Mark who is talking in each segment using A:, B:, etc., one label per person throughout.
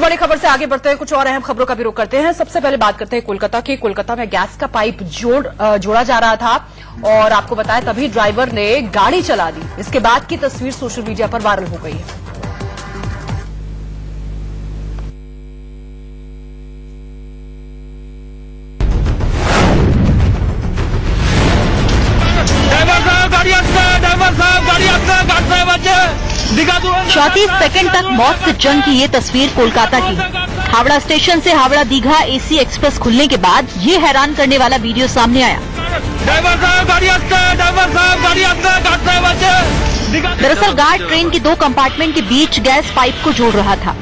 A: बड़ी खबर से आगे बढ़ते हैं, कुछ और अहम खबरों का भी रुख करते हैं। सबसे पहले बात करते हैं कोलकाता की। कोलकाता में गैस का पाइप जोड़ा जा रहा था और आपको बताया तभी ड्राइवर ने गाड़ी चला दी। इसके बाद की तस्वीर सोशल मीडिया पर वायरल हो गई है।
B: चौंतीस सेकंड तक मौत से जंग की ये तस्वीर कोलकाता की। हावड़ा स्टेशन से हावड़ा दीघा एसी एक्सप्रेस खुलने के बाद ये हैरान करने वाला वीडियो सामने आया। दरअसल गार्ड ट्रेन की 2 कंपार्टमेंट के बीच गैस पाइप को जोड़ रहा था,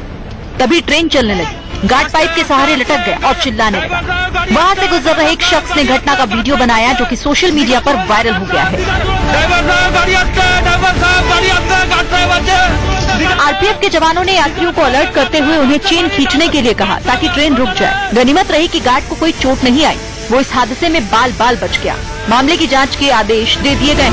B: तभी ट्रेन चलने लगी। गार्ड पाइप के सहारे लटक गया और चिल्लाने लगा। वहां से गुजर रहे एक शख्स ने घटना का वीडियो बनाया जो कि सोशल मीडिया पर वायरल हो गया है। आरपीएफ के जवानों ने यात्रियों को अलर्ट करते हुए उन्हें चेन खींचने के लिए कहा ताकि ट्रेन रुक जाए। गनीमत रही कि गार्ड को कोई चोट नहीं आई, वो इस हादसे में बाल बाल बच गया। मामले की जांच के आदेश दे दिए गए।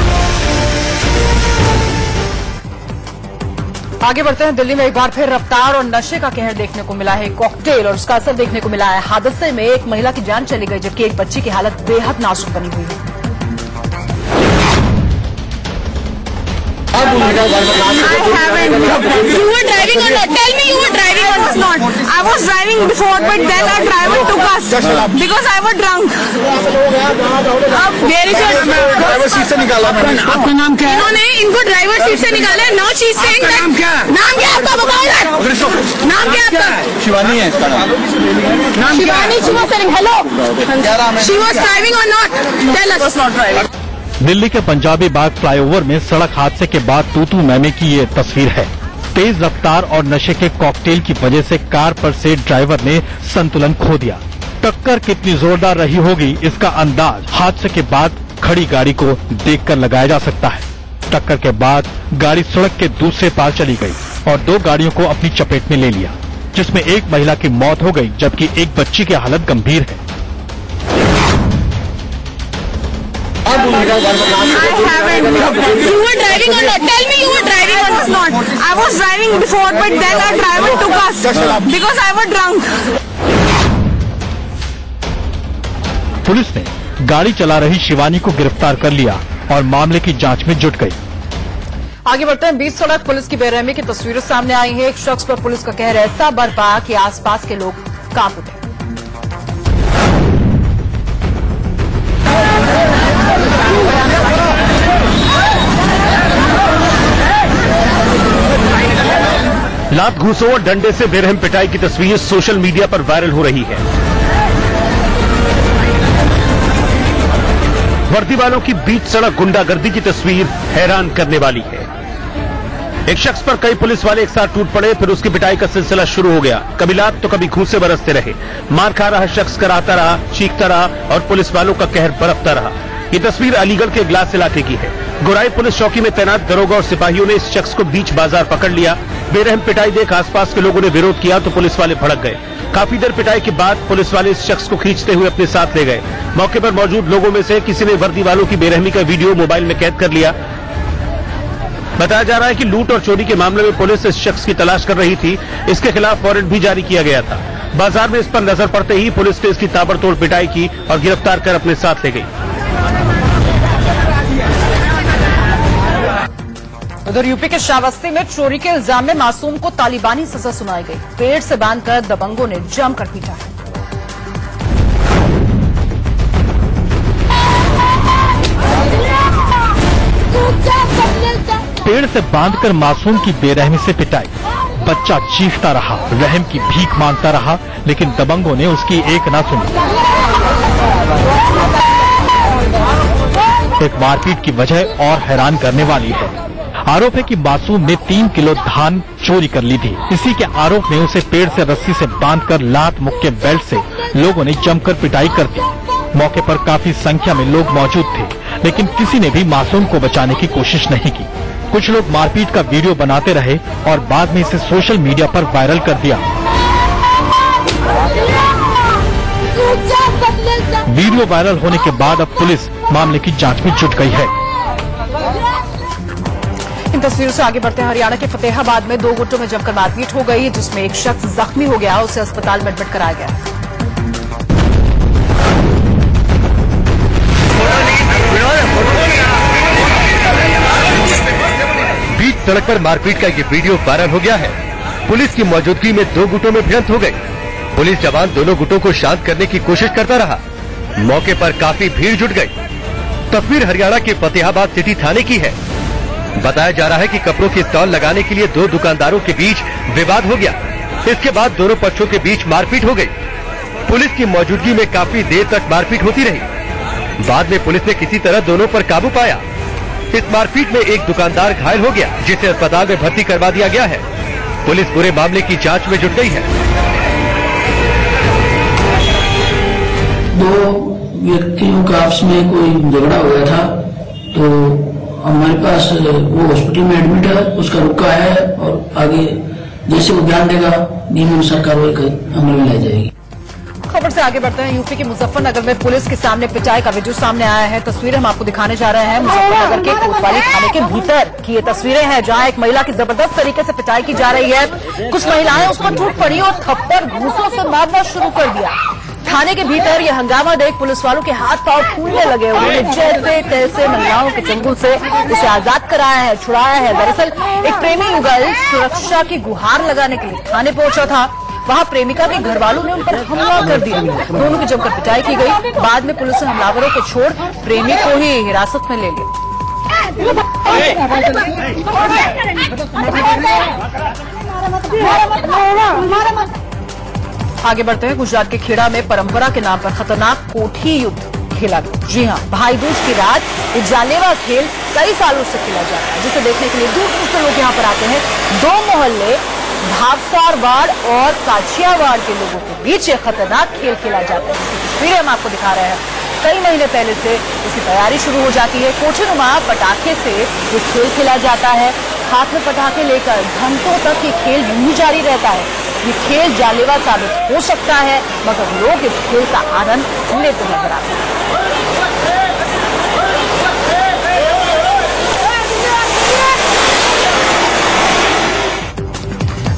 A: आगे बढ़ते हैं। दिल्ली में एक बार फिर रफ्तार और नशे का कहर देखने को मिला है। कॉकटेल और उसका असर देखने को मिला है। हादसे में एक महिला की जान चली गई जबकि एक बच्ची की हालत बेहद नाजुक बनी हुई है।
C: You were driving or not? Tell me you were driving or not? I was driving before, but then our driver took us because I was drunk. Where is your
D: driver seat से निकाला मैंने।
C: आपका नाम क्या है? इन्होंने इनको driver seat से निकाला। Now she is saying that. नाम क्या आपका? बताओ। नाम क्या आपका?
D: शिवानी है इसका नाम।
C: Shivani, she was saying hello. She was driving or not? Tell us.
D: Not driving.
E: Delhi के पंजाबी बाग फ्लाईओवर में सड़क हादसे के बाद तू मैमे की ये तस्वीर है। तेज रफ्तार और नशे के कॉकटेल की वजह से कार पर से ड्राइवर ने संतुलन खो दिया। टक्कर कितनी जोरदार रही होगी इसका अंदाज हादसे के बाद खड़ी गाड़ी को देखकर लगाया जा सकता है। टक्कर के बाद गाड़ी सड़क के दूसरे पार चली गई और 2 गाड़ियों को अपनी चपेट में ले लिया, जिसमें एक महिला की मौत हो गई जबकि एक बच्ची की हालत गंभीर है।
C: I haven't. You were driving or not? Tell me you were driving or not? I was driving before, but then our driver took us because I was drunk.
E: Police ने गाड़ी चला रही शिवानी को गिरफ्तार कर लिया और मामले की जांच में जुट गई।
A: आगे बढ़ते हैं। बीच सड़क पुलिस की बेरहमी की तस्वीरें सामने आई है। एक शख्स पर पुलिस का कहर ऐसा बरपा कि आसपास के लोग कांप उठे।
F: लात घूसों और डंडे से बेरहम पिटाई की तस्वीर सोशल मीडिया पर वायरल हो रही है। वर्दी वालों की बीच सड़क गुंडागर्दी की तस्वीर हैरान करने वाली है। एक शख्स पर कई पुलिस वाले एक साथ टूट पड़े, फिर उसकी पिटाई का सिलसिला शुरू हो गया। कभी लात तो कभी घूंसे बरसते रहे। मार खा रहा शख्स कराता रहा, चीखता रहा और पुलिस वालों का कहर बरपता रहा। ये तस्वीर अलीगढ़ के ग्लास इलाके की है। गोराई पुलिस चौकी में तैनात दरोगा और सिपाहियों ने इस शख्स को बीच बाजार पकड़ लिया। बेरहम पिटाई देख आसपास के लोगों ने विरोध किया तो पुलिस वाले भड़क गए। काफी देर पिटाई के बाद पुलिस वाले इस शख्स को खींचते हुए अपने साथ ले गए। मौके पर मौजूद लोगों में से किसी ने वर्दी वालों की बेरहमी का वीडियो मोबाइल में कैद कर लिया। बताया जा रहा है कि लूट और चोरी के मामले में पुलिस इस शख्स की तलाश कर रही थी। इसके खिलाफ वारंट भी जारी किया गया था। बाजार में इस पर नजर पड़ते ही पुलिस ने इसकी ताबड़तोड़ पिटाई की और गिरफ्तार कर अपने साथ ले गई।
A: उधर यूपी के श्रावस्ती में चोरी के इल्जाम में मासूम को तालिबानी सजा सुनाई गई। पेड़ से बांधकर दबंगों ने जमकर पीटा।
E: पेड़ से बांधकर मासूम की बेरहमी से पिटाई। बच्चा चीखता रहा, रहम की भीख मांगता रहा, लेकिन दबंगों ने उसकी एक ना सुनी। एक मारपीट की वजह और हैरान करने वाली है। आरोप है कि मासूम ने 3 किलो धान चोरी कर ली थी। इसी के आरोप में उसे पेड़ से रस्सी से बांधकर लात मुक्के बेल्ट से लोगों ने जमकर पिटाई कर दी। मौके पर काफी संख्या में लोग मौजूद थे, लेकिन किसी ने भी मासूम को बचाने की कोशिश नहीं की। कुछ लोग मारपीट का वीडियो बनाते रहे और बाद में इसे सोशल मीडिया पर वायरल कर दिया। वीडियो वायरल होने के बाद अब पुलिस मामले की जांच में जुट गई है।
A: तस्वीरों से आगे बढ़ते हैं। हरियाणा के फतेहाबाद में 2 गुटों में जमकर मारपीट हो गई, जिसमें एक शख्स जख्मी हो गया, उसे अस्पताल में एडमिट कराया गया।
G: बीच सड़क पर मारपीट का ये वीडियो वायरल हो गया है। पुलिस की मौजूदगी में 2 गुटों में भिड़ंत हो गई। पुलिस जवान दोनों गुटों को शांत करने की कोशिश करता रहा। मौके पर काफी भीड़ जुट गई। तस्वीर हरियाणा के फतेहाबाद सिटी थाने की है। बताया जा रहा है कि कपड़ों की स्टॉल लगाने के लिए 2 दुकानदारों के बीच विवाद हो गया। इसके बाद दोनों पक्षों के बीच मारपीट हो गई। पुलिस की मौजूदगी में काफी देर तक मारपीट होती रही। बाद में पुलिस ने किसी तरह दोनों पर काबू पाया। इस मारपीट में एक दुकानदार घायल हो गया, जिसे अस्पताल में भर्ती करवा दिया गया है। पुलिस पूरे मामले की जांच में जुट गई है।
H: 2 व्यक्तियों का आपस में कोई झगड़ा हो गया था, तो हमारे पास वो हॉस्पिटल में एडमिट है, उसका रुका है और आगे जैसे वो ध्यान देगा नियम अनुसार कार्रवाई अमल में लाई जाएगी।
A: खबर से आगे बढ़ते हैं। यूपी के मुजफ्फरनगर में पुलिस के सामने पिटाई का वीडियो सामने आया है। तस्वीरें हम आपको दिखाने जा रहे हैं। मुजफ्फरनगर के कोतवाली थाने के भीतर की ये तस्वीरें हैं, जहां एक महिला की जबरदस्त तरीके से पिटाई की जा रही है। कुछ महिलाएं उस पर टूट पड़ी और थप्पड़ घूंसों से मारना शुरू कर दिया। थाने के भीतर यह हंगामा देख पुलिस वालों के हाथ पांव फूलने लगे। उन्होंने जैसे तैसे महिलाओं के चंगुल से उसे आजाद कराया है, छुड़ाया है। दरअसल एक प्रेमी युगल सुरक्षा की गुहार लगाने के लिए थाने पहुंचा था। वहां प्रेमिका के घर वालों ने उन पर हमला कर दिया। दोनों की जमकर पिटाई की गई। बाद में पुलिस ने हमलावरों को छोड़ प्रेमी को ही हिरासत में ले लिया। आगे बढ़ते हैं। गुजरात के खेड़ा में परंपरा के नाम पर खतरनाक कोठी युद्ध खेला गया। जी हां, भाई दूज की रात ये जानलेवा खेल कई सालों से खेला जा रहा है, जिसे देखने के लिए दूर दूर से लोग यहां पर आते हैं। 2 मोहल्ले भावसारवाड़ और काछियावाड़ के लोगों के बीच ये खतरनाक खेल खेला जाता है, जिसकी तस्वीरें हम आपको दिखा रहे हैं। कई महीने पहले से इसकी तैयारी शुरू हो जाती है। कोठीनुमा पटाखे से ये खेल खेला जाता है। हाथ में पटाखे लेकर घंटों तक ये खेल यूं ही जारी रहता है। ये खेल जानलेवा साबित हो सकता है, मगर लोग इस खेल का आनंद लेते नजर आते हैं।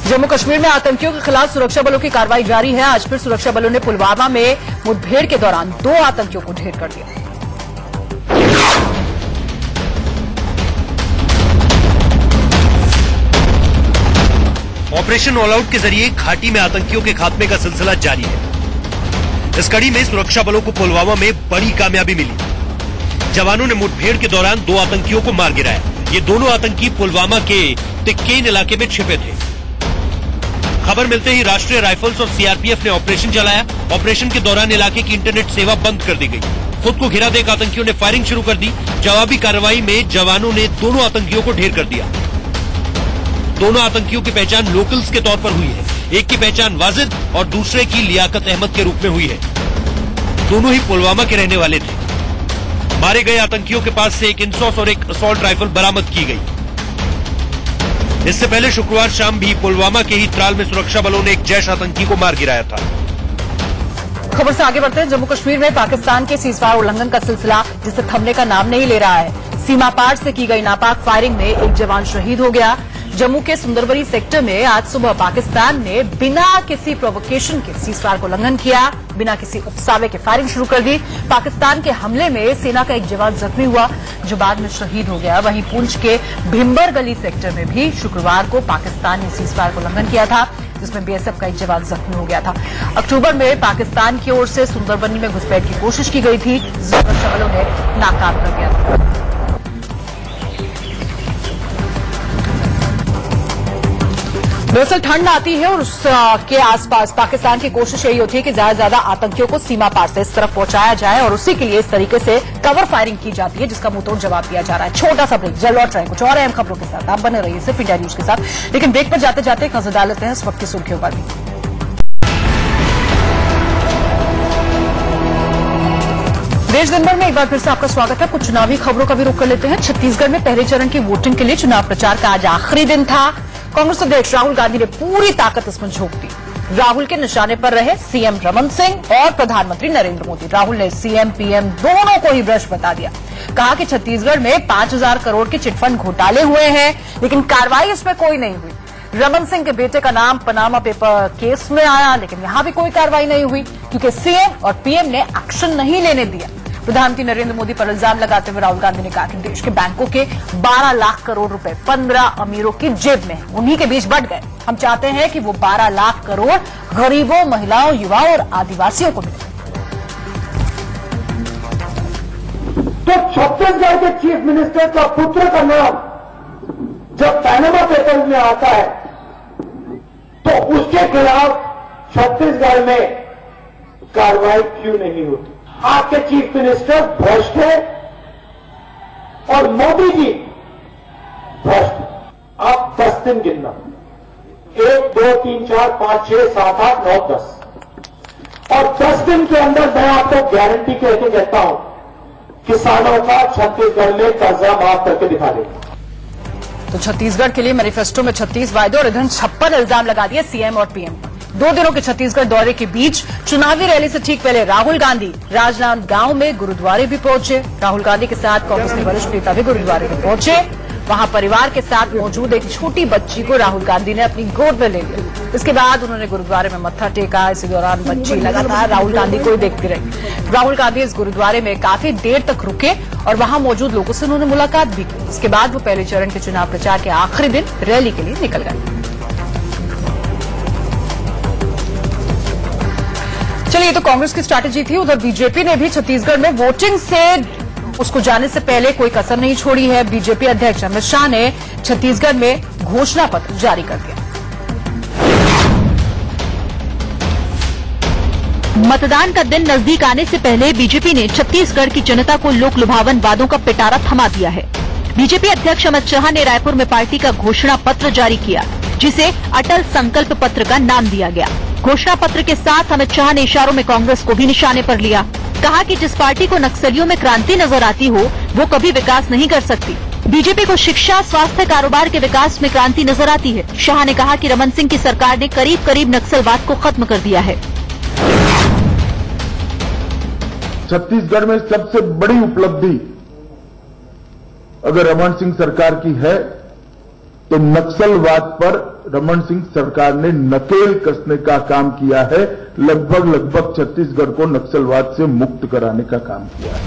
A: जम्मू कश्मीर में आतंकियों के खिलाफ सुरक्षा बलों की कार्रवाई जारी है। आज फिर सुरक्षा बलों ने पुलवामा में मुठभेड़ के दौरान 2 आतंकियों को ढेर कर दिया।
F: ऑपरेशन ऑल आउट के जरिए घाटी में आतंकियों के खात्मे का सिलसिला जारी है। इस कड़ी में सुरक्षा बलों को पुलवामा में बड़ी कामयाबी मिली। जवानों ने मुठभेड़ के दौरान 2 आतंकियों को मार गिराया। ये दोनों आतंकी पुलवामा के टिक्केन इलाके में छिपे थे। खबर मिलते ही राष्ट्रीय राइफल्स और सीआरपीएफ ने ऑपरेशन चलाया। ऑपरेशन के दौरान इलाके की इंटरनेट सेवा बंद कर दी गई। खुद को घिरा देकर आतंकियों ने फायरिंग शुरू कर दी। जवाबी कार्रवाई में जवानों ने दोनों आतंकियों को ढेर कर दिया। दोनों आतंकियों की पहचान लोकल्स के तौर पर हुई है। एक की पहचान वाजिद और दूसरे की लियाकत अहमद के रूप में हुई है। दोनों ही पुलवामा के रहने वाले थे। मारे गए आतंकियों के पास से एक इंसॉस और एक असॉल्ट राइफल बरामद की गई। इससे पहले शुक्रवार शाम भी पुलवामा के ही त्राल में सुरक्षा बलों ने एक जैश आतंकी को मार गिराया था।
A: खबर से आगे बढ़ते हैं। जम्मू कश्मीर में पाकिस्तान के सीजफायर उल्लंघन का सिलसिला जिसे थमने का नाम नहीं ले रहा है। सीमा पार से की गई नापाक फायरिंग में एक जवान शहीद हो गया। जम्मू के सुंदरबनी सेक्टर में आज सुबह पाकिस्तान ने बिना किसी प्रोवोकेशन के सीजफायर को उल्लंघन किया, बिना किसी उकसावे के फायरिंग शुरू कर दी। पाकिस्तान के हमले में सेना का एक जवान जख्मी हुआ, जो बाद में शहीद हो गया। वहीं पुंछ के भिम्बर गली सेक्टर में भी शुक्रवार को पाकिस्तान ने सीजफायर को उल्लंघन किया था, जिसमें बीएसएफ का एक जवान जख्मी हो गया था। अक्टूबर में पाकिस्तान की ओर से सुंदरबनी में घुसपैठ की कोशिश की गई थी, जिसे सुरक्षा बलों ने नाकाम कर दिया था। दरअसल ठंड आती है और उसके आसपास पाकिस्तान की कोशिश यही होती है कि ज्यादा से ज्यादा आतंकियों को सीमा पार से इस तरफ पहुंचाया जाए और उसी के लिए इस तरीके से कवर फायरिंग की जाती है, जिसका मुंहतोड़ जवाब दिया जा रहा है। छोटा सा ब्रेक, जल्द लौट रहे हैं कुछ और अहम खबरों के साथ। आप बने रहिए सिर्फ इंडिया न्यूज के साथ। लेकिन ब्रेक पर जाते जाते एक नजर डाल लेते हैं इस वक्त की सुर्खियों पर भी। देश दिन भर में एक बार फिर से आपका स्वागत है। कुछ चुनावी खबरों का भी रुख कर लेते हैं। छत्तीसगढ़ में पहले चरण की वोटिंग के लिए चुनाव प्रचार का आज आखिरी दिन था। कांग्रेस अध्यक्ष राहुल गांधी ने पूरी ताकत इसमें झोंक दी। राहुल के निशाने पर रहे सीएम रमन सिंह और प्रधानमंत्री नरेंद्र मोदी। राहुल ने सीएम पीएम दोनों को ही भ्रष्ट बता दिया। कहा कि छत्तीसगढ़ में 5,000 करोड़ के चिटफंड घोटाले हुए हैं, लेकिन कार्रवाई इसमें कोई नहीं हुई। रमन सिंह के बेटे का नाम पनामा पेपर केस में आया, लेकिन यहां भी कोई कार्रवाई नहीं हुई क्योंकि सीएम और पीएम ने एक्शन नहीं लेने दिया। प्रधानमंत्री नरेंद्र मोदी पर इल्जाम लगाते हुए राहुल गांधी ने कहा कि देश के बैंकों के 12 लाख करोड़ रुपए 15 अमीरों की जेब में उन्हीं के बीच बंट गए। हम चाहते हैं कि वो 12 लाख करोड़ गरीबों, महिलाओं, युवाओं और आदिवासियों को मिले।
I: तो छत्तीसगढ़ के चीफ मिनिस्टर का पुत्र का नाम जब पनामा पेपर्स में आता है तो उसके खिलाफ छत्तीसगढ़ में कार्रवाई क्यों नहीं होती? आपके चीफ मिनिस्टर भ्रष्ट है और मोदी जी भ्रष्ट है। आप 10 दिन गिनना, 1, 2, 3, 4, 5, 6, 7, 8, 9, 10 और 10 दिन के अंदर मैं आपको गारंटी करके कहता हूं किसानों का छत्तीसगढ़ में कर्जा माफ करके दिखा देगा।
A: तो छत्तीसगढ़ के लिए मैनिफेस्टो में 36 वायदे और इधर 56 इल्जाम लगा दिए सीएम और पीएम। 2 दिनों के छत्तीसगढ़ दौरे के बीच चुनावी रैली से ठीक पहले राहुल गांधी राजनांदगांव में गुरुद्वारे भी पहुंचे। राहुल गांधी के साथ कांग्रेस के वरिष्ठ नेता भी गुरुद्वारे में पहुंचे। वहां परिवार के साथ मौजूद एक छोटी बच्ची को राहुल गांधी ने अपनी गोद में ले लिया। इसके बाद उन्होंने गुरुद्वारे में मत्था टेका। इसी दौरान बच्ची लगातार राहुल गांधी को देखती रही। राहुल गांधी इस गुरुद्वारे में काफी देर तक रुके और वहां मौजूद लोगों से उन्होंने मुलाकात भी की। इसके बाद वो पहले चरण के चुनाव प्रचार के आखिरी दिन रैली के लिए निकल गए। चलिए, तो कांग्रेस की स्ट्रैटेजी थी। उधर बीजेपी ने भी छत्तीसगढ़ में वोटिंग से उसको जाने से पहले कोई कसर नहीं छोड़ी है। बीजेपी अध्यक्ष अमित शाह ने छत्तीसगढ़ में घोषणा पत्र जारी कर दिया।
B: मतदान का दिन नजदीक आने से पहले बीजेपी ने छत्तीसगढ़ की जनता को लोक लुभावन वादों का पिटारा थमा दिया है। बीजेपी अध्यक्ष अमित शाह ने रायपुर में पार्टी का घोषणा पत्र जारी किया, जिसे अटल संकल्प पत्र का नाम दिया गया। घोषणा पत्र के साथ अमित शाह ने इशारों में कांग्रेस को भी निशाने पर लिया। कहा कि जिस पार्टी को नक्सलियों में क्रांति नजर आती हो वो कभी विकास नहीं कर सकती। बीजेपी को शिक्षा, स्वास्थ्य, कारोबार के विकास में क्रांति नजर आती है। शाह ने कहा कि रमन सिंह की सरकार ने करीब करीब नक्सलवाद को खत्म कर दिया है।
J: छत्तीसगढ़ में सबसे बड़ी उपलब्धि अगर रमन सिंह सरकार की है तो नक्सलवाद पर रमन सिंह सरकार ने नकेल कसने का काम किया है। लगभग छत्तीसगढ़ को नक्सलवाद से मुक्त कराने का काम किया है।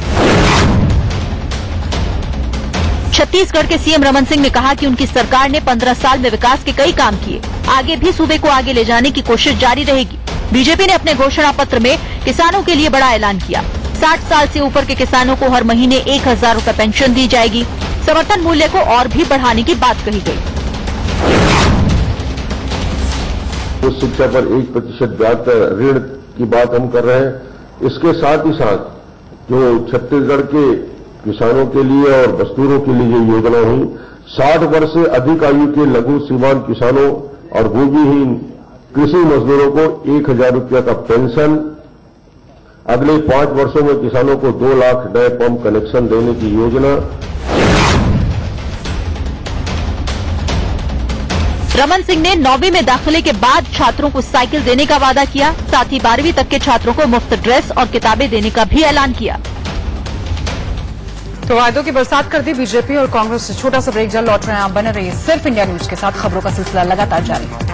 B: छत्तीसगढ़ के सीएम रमन सिंह ने कहा कि उनकी सरकार ने 15 साल में विकास के कई काम किए। आगे भी सूबे को आगे ले जाने की कोशिश जारी रहेगी। बीजेपी ने अपने घोषणा पत्र में किसानों के लिए बड़ा ऐलान किया। 60 साल से ऊपर के किसानों को हर महीने 1,000 रुपए पेंशन दी जाएगी। समर्थन मूल्य को और भी बढ़ाने की बात कही गई।
J: उस शिक्षा पर 1% ब्याज ऋण की बात हम कर रहे हैं। इसके साथ ही साथ जो छत्तीसगढ़ के किसानों के लिए और मजदूरों के लिए ये योजना हुई, 60 वर्ष से अधिक आयु के लघु सीमांत किसानों और भूमिहीन कृषि मजदूरों को 1,000 रुपया का पेंशन, अगले 5 वर्षों में किसानों को 2 लाख नए पंप कनेक्शन देने की योजना।
B: रमन सिंह ने 9वीं में दाखिले के बाद छात्रों को साइकिल देने का वादा किया। साथ ही 12वीं तक के छात्रों को मुफ्त ड्रेस और किताबें देने का भी ऐलान किया।
A: तो वायदों की बरसात कर दी बीजेपी और कांग्रेस। छोटा सा ब्रेक, जल्द लौट रहे हैं। आप बने रहिए सिर्फ इंडिया न्यूज के साथ। खबरों का सिलसिला लगातार जारी है।